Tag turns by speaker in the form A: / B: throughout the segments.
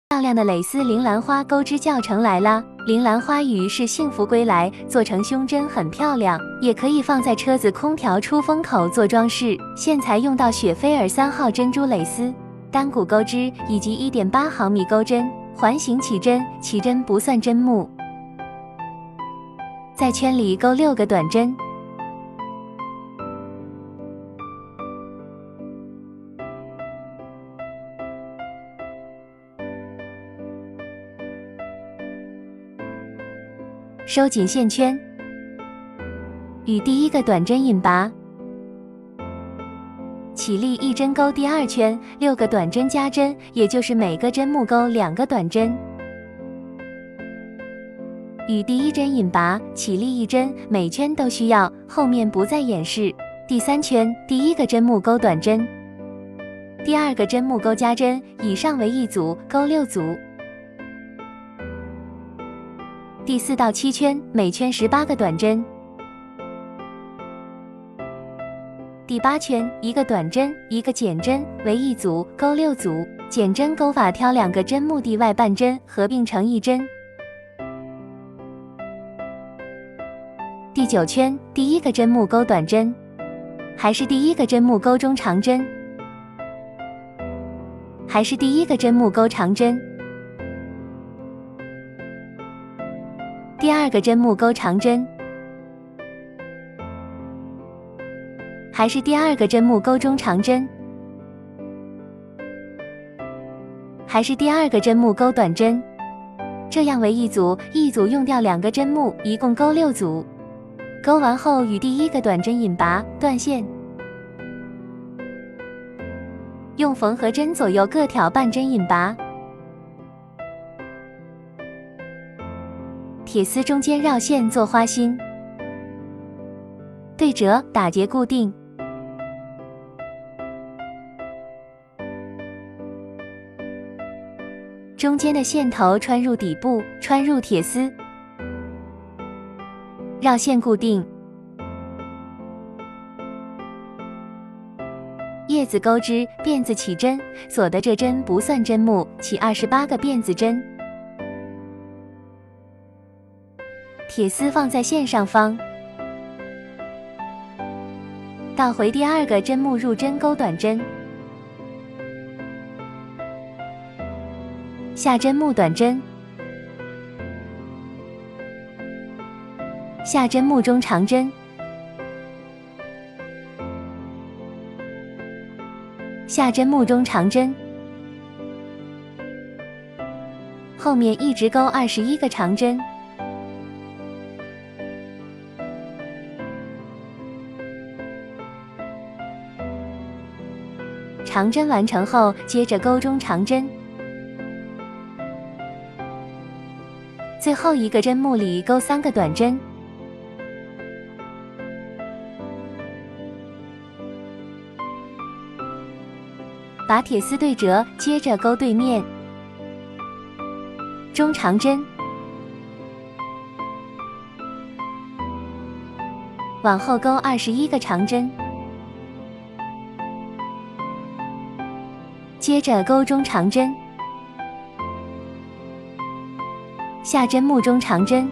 A: 漂亮的蕾丝铃兰花钩织教程来啦！铃兰花语是幸福归来，做成胸针很漂亮，也可以放在车子空调出风口做装饰。线材用到雪菲尔3号珍珠蕾丝，单股钩织以及 1.8 毫米钩针，环形起针，起针不算针目。在圈里钩6个短针。收紧线圈，与第一个短针引拔，起立1针钩第2圈，6个短针加针，也就是每个针目钩2个短针。与第一针引拔，起立1针，每圈都需要，后面不再演示。第3圈，第一个针目钩短针，第2个针目钩加针，以上为1组，钩6组。第4到7圈，每圈18个短针。第8圈，1个短针，1个减针，为1组，钩6组。减针钩法挑2个针目地外半针，合并成1针。第9圈，第一个针目钩短针，还是第一个针目钩中长针，还是第一个针目钩长针。第2个针目钩长针，还是第2个针目钩中长针，还是第2个针目钩短针，这样为1组，1组用掉2个针目，一共钩6组。钩完后与第一个短针引拔，断线，用缝合针左右各挑半针引拔。铁丝中间绕线做花心，对折打结固定。中间的线头穿入底部，穿入铁丝，绕线固定。叶子钩织，辫子起针，锁的这针不算针目，起28个辫子针。铁丝放在线上方，倒回第2个针目入针钩短针，下针目短针，下针目中长针，下针目中长针，后面一直钩21个长针。长针完成后，接着钩中长针，最后一个针目里钩3个短针，把铁丝对折，接着钩对面，中长针，往后钩21个长针。接着钩中长针，下针目中长针，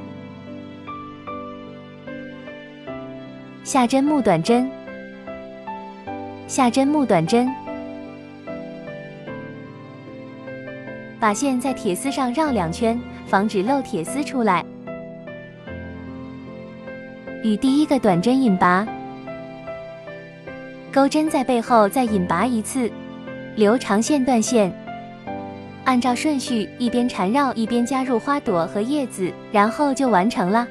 A: 下针目短针，下针目短针，把线在铁丝上绕2圈，防止漏铁丝出来。与第一个短针引拔，钩针在背后再引拔1次。留长线断线，按照顺序一边缠绕一边加入花朵和叶子，然后就完成了。